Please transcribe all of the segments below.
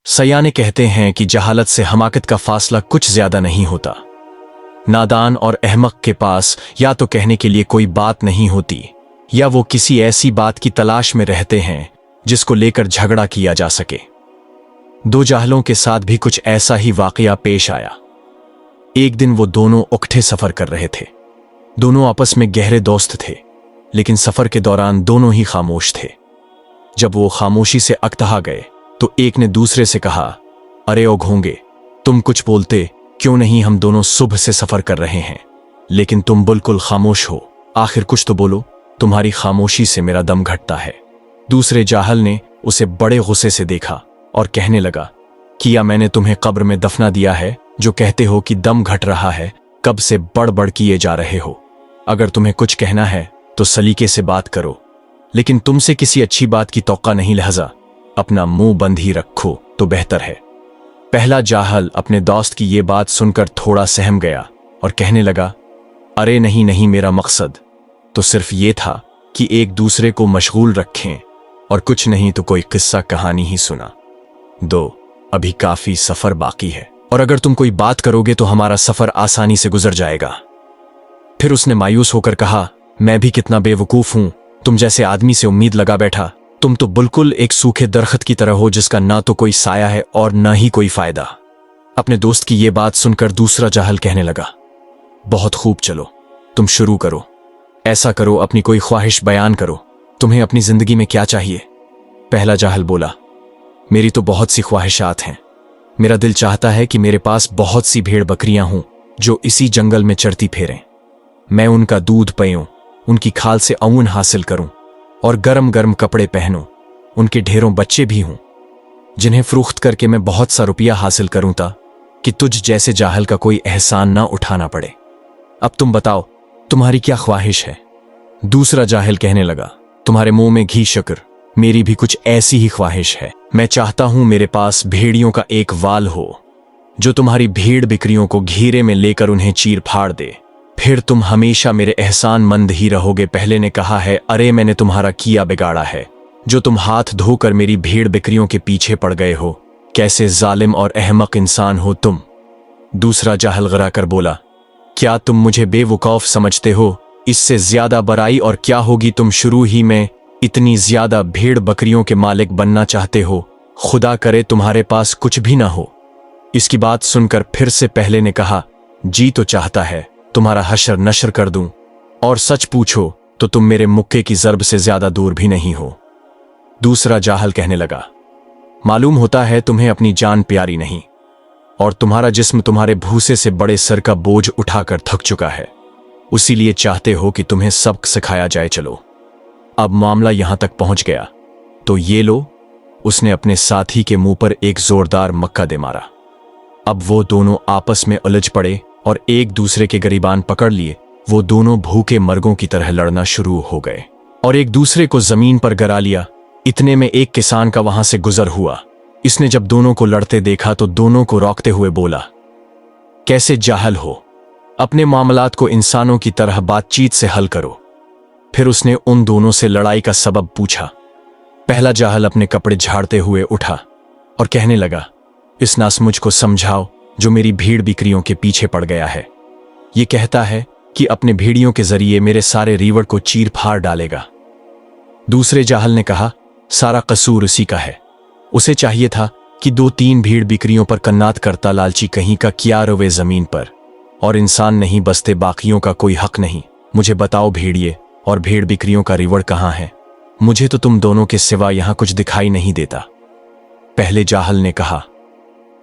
सयाने कहते हैं कि जहालत से हमाकत का फासला कुछ ज्यादा नहीं होता। नादान और अहमक के पास या तो कहने के लिए कोई बात नहीं होती, या वो किसी ऐसी बात की तलाश में रहते हैं जिसको लेकर झगड़ा किया जा सके। दो जाहलों के साथ भी कुछ ऐसा ही वाकया पेश आया। एक दिन वो दोनों इकट्ठे सफर कर रहे थे। दोनों आपस में गहरे दोस्त थे, लेकिन सफर के दौरान दोनों ही खामोश थे। जब वो खामोशी से अकतहा गए तो एक ने दूसरे से कहा, अरे ओ घोंगे, तुम कुछ बोलते क्यों नहीं? हम दोनों सुबह से सफर कर रहे हैं, लेकिन तुम बिल्कुल खामोश हो। आखिर कुछ तो बोलो, तुम्हारी खामोशी से मेरा दम घटता है। दूसरे जाहल ने उसे बड़े गुस्से से देखा और कहने लगा, क्या मैंने तुम्हें कब्र में दफना दिया है जो कहते हो कि दम घट रहा है? कब से बड़ किए जा रहे हो? अगर तुम्हें कुछ कहना है तो सलीके से बात करो, लेकिन तुमसे किसी अच्छी बात की तौक़ा नहीं, लिहाजा अपना मुंह बंद ही रखो तो बेहतर है। पहला जाहल अपने दोस्त की ये बात सुनकर थोड़ा सहम गया और कहने लगा, अरे नहीं नहीं, मेरा मकसद तो सिर्फ ये था कि एक दूसरे को मशगूल रखें और कुछ नहीं तो कोई किस्सा कहानी ही सुना। अभी काफी सफर बाकी है और अगर तुम कोई बात करोगे तो हमारा सफर आसानी से गुजर जाएगा। फिर उसने मायूस होकर कहा, मैं भी कितना बेवकूफ हूं, तुम जैसे आदमी से उम्मीद लगा बैठा। तुम तो बिल्कुल एक सूखे दरख्त की तरह हो जिसका ना तो कोई साया है और ना ही कोई फायदा। अपने दोस्त की ये बात सुनकर दूसरा जाहल कहने लगा, बहुत खूब, चलो तुम शुरू करो। ऐसा करो, अपनी कोई ख्वाहिश बयान करो, तुम्हें अपनी जिंदगी में क्या चाहिए? पहला जाहल बोला, मेरी तो बहुत सी ख्वाहिशात हैं। मेरा दिल चाहता है कि मेरे पास बहुत सी भेड़ बकरियां हों जो इसी जंगल में चरती फिरें। मैं उनका दूध पीऊं, उनकी खाल से ऊन हासिल करूं और गरम गरम कपड़े पहनूं। उनके ढेरों बच्चे भी हों जिन्हें फरोख्त करके मैं बहुत सा रुपया हासिल करूं कि तुझ जैसे जाहल का कोई एहसान ना उठाना पड़े। अब तुम बताओ, तुम्हारी क्या ख्वाहिश है? दूसरा जाहिल कहने लगा, तुम्हारे मुंह में घी शक्कर, मेरी भी कुछ ऐसी ही ख्वाहिश है। मैं चाहता हूं मेरे पास भेड़ियों का एक वाल हो जो तुम्हारी भेड़ बिक्रियों को घेरे में लेकर उन्हें चीर फाड़ दे, फिर तुम हमेशा मेरे एहसान मंद ही रहोगे। पहले ने कहा है, अरे मैंने तुम्हारा किया बिगाड़ा है जो तुम हाथ धोकर मेरी भेड़ बिक्रियों के पीछे पड़ गए हो। कैसे जालिम और अहमक इंसान हो तुम। दूसरा जाहल गरा कर बोला, क्या तुम मुझे बेवकूफ समझते हो? इससे ज्यादा बराई और क्या होगी? तुम शुरू ही में इतनी ज्यादा भेड़ बकरियों के मालिक बनना चाहते हो, खुदा करे तुम्हारे पास कुछ भी ना हो। इसकी बात सुनकर फिर से पहले ने कहा, जी तो चाहता है तुम्हारा हशर नशर कर दूं, और सच पूछो तो तुम मेरे मुक्के की ज़र्ब से ज्यादा दूर भी नहीं हो। दूसरा जाहल कहने लगा, मालूम होता है तुम्हें अपनी जान प्यारी नहीं और तुम्हारा जिस्म तुम्हारे भूसे से बड़े सर का बोझ उठाकर थक चुका है, उसीलिए चाहते हो कि तुम्हें सबक सिखाया जाए। चलो, अब मामला यहां तक पहुंच गया तो ये लो। उसने अपने साथी के मुंह पर एक जोरदार मक्का दे मारा। अब वो दोनों आपस में उलझ पड़े और एक दूसरे के गिरबान पकड़ लिए। वो दोनों भूखे मर्गों की तरह लड़ना शुरू हो गए और एक दूसरे को जमीन पर गिरा लिया। इतने में एक किसान का वहां से गुजर हुआ। इसने जब दोनों को लड़ते देखा तो दोनों को रोकते हुए बोला, कैसे जाहल हो, अपने मामलात को इंसानों की तरह बातचीत से हल करो। फिर उसने उन दोनों से लड़ाई का सबब पूछा। पहला जाहल अपने कपड़े झाड़ते हुए उठा और कहने लगा, इस नास मुझको समझाओ जो मेरी भीड़ बिक्रियों के पीछे पड़ गया है। ये कहता है कि अपने भेड़ियों के जरिए मेरे सारे रीवड़ को चीर फाड़ डालेगा। दूसरे जाहल ने कहा, सारा कसूर उसी का है। उसे चाहिए था कि 2-3 भीड़ बिक्रियों पर कन्नात करता लालची कहीं का क्या रोवे जमीन पर, और इंसान नहीं बसते, बाकियों का कोई हक नहीं। मुझे बताओ भेड़िए और भेड़ बिक्रियों का रीवड़ कहाँ है? मुझे तो तुम दोनों के सिवा यहां कुछ दिखाई नहीं देता। पहले जाहल ने कहा,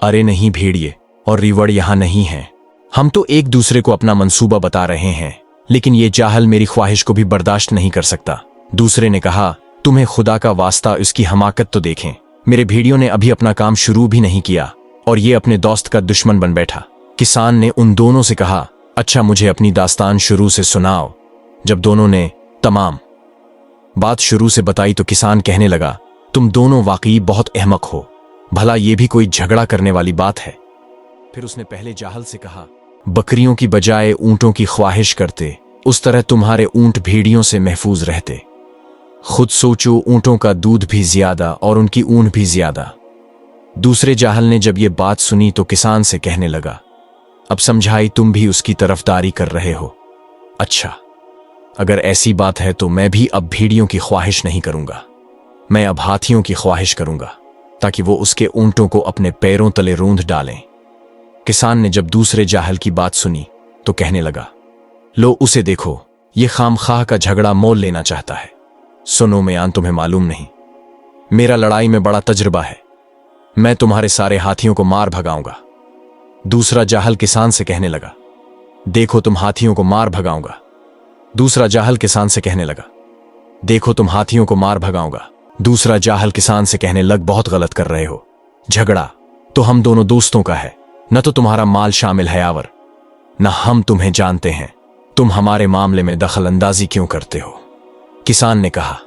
अरे नहीं, भेड़िए और रीवड़ यहां नहीं है। हम तो एक दूसरे को अपना मंसूबा बता रहे हैं, लेकिन ये जाहल मेरी ख्वाहिश को भी बर्दाश्त नहीं कर सकता। दूसरे ने कहा, तुम्हें खुदा का वास्ता इसकी हमाकत तो देखें। मेरे भेड़ियों ने अभी अपना काम शुरू भी नहीं किया और ये अपने दोस्त का दुश्मन बन बैठा। किसान ने उन दोनों से कहा, अच्छा मुझे अपनी दास्तान शुरू से सुनाओ। जब दोनों ने तमाम बात शुरू से बताई तो किसान कहने लगा, तुम दोनों वाकई बहुत अहमक हो, भला ये भी कोई झगड़ा करने वाली बात है? फिर उसने पहले जाहल से कहा, बकरियों की बजाय ऊंटों की ख्वाहिश करते, उस तरह तुम्हारे ऊंट भेड़ियों से महफूज रहते। खुद सोचो, ऊंटों का दूध भी ज्यादा और उनकी ऊन भी ज्यादा। दूसरे जाहल ने जब ये बात सुनी तो किसान से कहने लगा, अब समझाई तुम भी उसकी तरफदारी कर रहे हो। अच्छा, अगर ऐसी बात है तो मैं भी अब भेड़ियों की ख्वाहिश नहीं करूंगा, मैं अब हाथियों की ख्वाहिश करूंगा, ताकि वो उसके ऊंटों को अपने पैरों तले रूंध डालें। किसान ने जब दूसरे जाहल की बात सुनी तो कहने लगा, लो उसे देखो, ये खामखाह का झगड़ा मोल लेना चाहता है। सुनो मियां, तुम्हें मालूम नहीं, मेरा लड़ाई में बड़ा तजुर्बा है, मैं तुम्हारे सारे हाथियों को मार भगाऊंगा। दूसरा जाहल किसान से कहने लगा, देखो तुम हाथियों को मार भगाऊंगा। दूसरा जाहल किसान से कहने लगा, देखो तुम हाथियों को मार भगाऊंगा। दूसरा जाहल किसान से कहने लग, बहुत गलत कर रहे हो, झगड़ा तो हम दोनों दोस्तों का है, न तो तुम्हारा माल शामिल है यावर, न हम तुम्हें जानते हैं, तुम हमारे मामले में दखल अंदाजी क्यों करते हो? किसान ने कहा,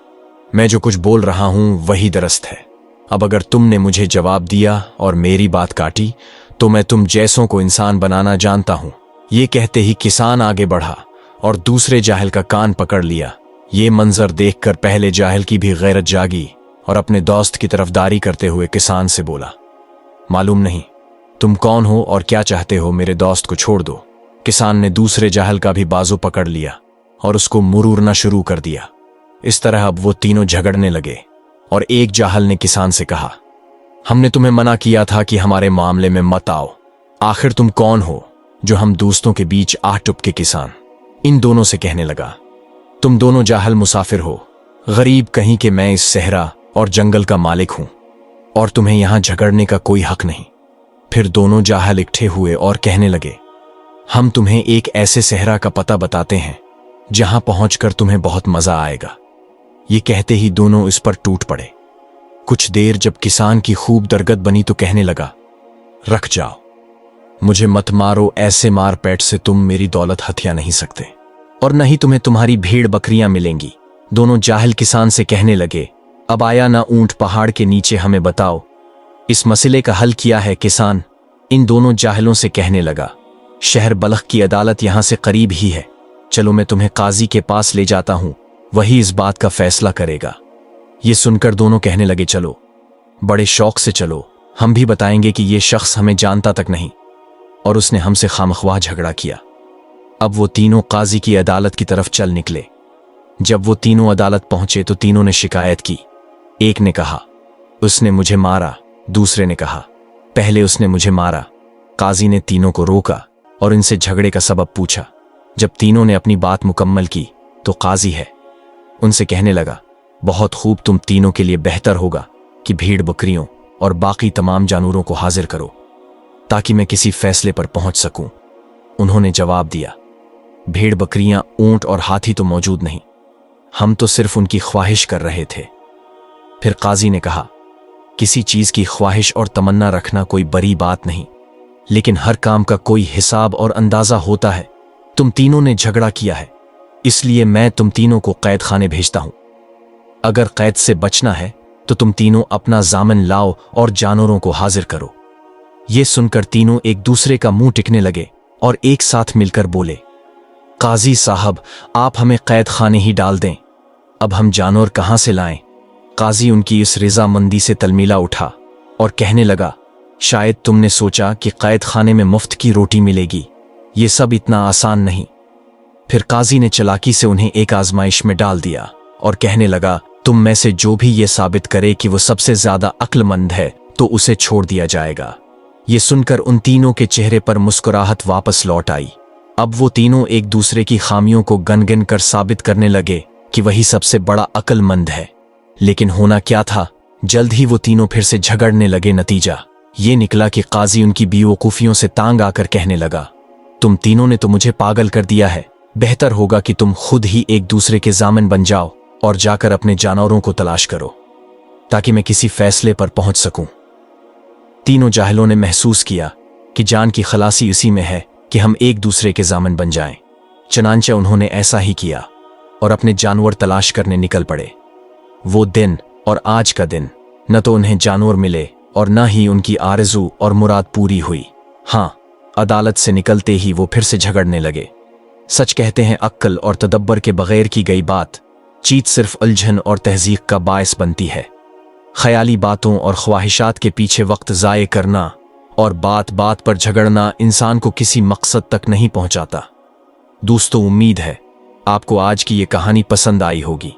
मैं जो कुछ बोल रहा हूं वही दरस्त है। अब अगर तुमने मुझे जवाब दिया और मेरी बात काटी तो मैं तुम जैसों को इंसान बनाना जानता हूं। ये कहते ही किसान आगे बढ़ा और दूसरे जाहिल का कान पकड़ लिया। ये मंजर देखकर पहले जाहिल की भी गैरत जागी और अपने दोस्त की तरफदारी करते हुए किसान से बोला, मालूम नहीं तुम कौन हो और क्या चाहते हो, मेरे दोस्त को छोड़ दो। किसान ने दूसरे जाहिल का भी बाजू पकड़ लिया और उसको मुरूरना शुरू कर दिया। इस तरह अब वो तीनों झगड़ने लगे और एक जाहल ने किसान से कहा, हमने तुम्हें मना किया था कि हमारे मामले में मत आओ, आखिर तुम कौन हो जो हम दोस्तों के बीच आ टुपके? किसान इन दोनों से कहने लगा, तुम दोनों जाहल मुसाफिर हो, गरीब कहीं के, मैं इस सहरा और जंगल का मालिक हूं और तुम्हें यहां झगड़ने का कोई हक नहीं। फिर दोनों जाहल इकट्ठे हुए और कहने लगे, हम तुम्हें एक ऐसे सहरा का पता बताते हैं जहां पहुंचकर तुम्हें बहुत मजा आएगा। ये कहते ही दोनों इस पर टूट पड़े। कुछ देर जब किसान की खूब दरगत बनी तो कहने लगा, रख जाओ, मुझे मत मारो, ऐसे मार पैट से तुम मेरी दौलत हथिया नहीं सकते और न ही तुम्हें तुम्हारी भेड़ बकरियां मिलेंगी। दोनों जाहिल किसान से कहने लगे, अब आया ना ऊंट पहाड़ के नीचे, हमें बताओ इस मसले का हल किया है? किसान इन दोनों जाहिलों से कहने लगा, शहर बलख की अदालत यहां से करीब ही है, चलो मैं तुम्हें काजी के पास ले जाता हूं, वही इस बात का फैसला करेगा। ये सुनकर दोनों कहने लगे, चलो, बड़े शौक से चलो, हम भी बताएंगे कि ये शख्स हमें जानता तक नहीं और उसने हमसे खामख्वाह झगड़ा किया। अब वो तीनों काजी की अदालत की तरफ चल निकले। जब वो तीनों अदालत पहुंचे तो तीनों ने शिकायत की। एक ने कहा, उसने मुझे मारा। दूसरे ने कहा, पहले उसने मुझे मारा। काजी ने तीनों को रोका और इनसे झगड़े का सबब पूछा। जब तीनों ने अपनी बात मुकम्मल की तो काजी है उनसे कहने लगा, बहुत खूब, तुम तीनों के लिए बेहतर होगा कि भीड़ बकरियों और बाकी तमाम जानवरों को हाजिर करो ताकि मैं किसी फैसले पर पहुंच सकूं। उन्होंने जवाब दिया, भेड़ बकरियां, ऊंट और हाथी तो मौजूद नहीं, हम तो सिर्फ उनकी ख्वाहिश कर रहे थे। फिर काजी ने कहा, किसी चीज की ख्वाहिश और तमन्ना रखना कोई बड़ी बात नहीं, लेकिन हर काम का कोई हिसाब और अंदाजा होता है। तुम तीनों ने झगड़ा किया है, इसलिए मैं तुम तीनों को कैद खाने भेजता हूं। अगर कैद से बचना है तो तुम तीनों अपना जामिन लाओ और जानवरों को हाजिर करो। ये सुनकर तीनों एक दूसरे का मुंह टिकने लगे और एक साथ मिलकर बोले, काजी साहब, आप हमें कैद खाने ही डाल दें, अब हम जानवर कहां से लाएं? काजी उनकी इस रजामंदी से तलमीला उठा और कहने लगा, शायद तुमने सोचा कि कैद खाने में मुफ्त की रोटी मिलेगी, ये सब इतना आसान नहीं। फिर काजी ने चालाकी से उन्हें एक आजमाइश में डाल दिया और कहने लगा, तुम में से जो भी ये साबित करे कि वो सबसे ज्यादा अक्लमंद है तो उसे छोड़ दिया जाएगा। ये सुनकर उन तीनों के चेहरे पर मुस्कुराहट वापस लौट आई। अब वो तीनों एक दूसरे की खामियों को गन गन कर साबित करने लगे कि वही सबसे बड़ा अक्लमंद है। लेकिन होना क्या था, जल्द ही वो तीनों फिर से झगड़ने लगे। नतीजा ये निकला कि काजी उनकी बेवकूफियों से तांग आकर कहने लगा, तुम तीनों ने तो मुझे पागल कर दिया है, बेहतर होगा कि तुम खुद ही एक दूसरे के जामिन बन जाओ और जाकर अपने जानवरों को तलाश करो ताकि मैं किसी फैसले पर पहुंच सकूं। तीनों जाहिलों ने महसूस किया कि जान की खलासी उसी में है कि हम एक दूसरे के जामिन बन जाएं। चनांचे उन्होंने ऐसा ही किया और अपने जानवर तलाश करने निकल पड़े। वो दिन और आज का दिन, न तो उन्हें जानवर मिले और न ही उनकी आरज़ू और मुराद पूरी हुई। हाँ, अदालत से निकलते ही वो फिर से झगड़ने लगे। सच कहते हैं, अक्ल और तदब्बर के बगैर की गई बात चीत सिर्फ उलझन और तहज़ीक का बायस बनती है। خیالی باتوں اور خواہشات کے پیچھے وقت ضائع کرنا اور بات بات پر جھگڑنا انسان کو کسی مقصد تک نہیں پہنچاتا۔ دوستو، امید ہے آپ کو آج کی یہ کہانی پسند آئی ہوگی۔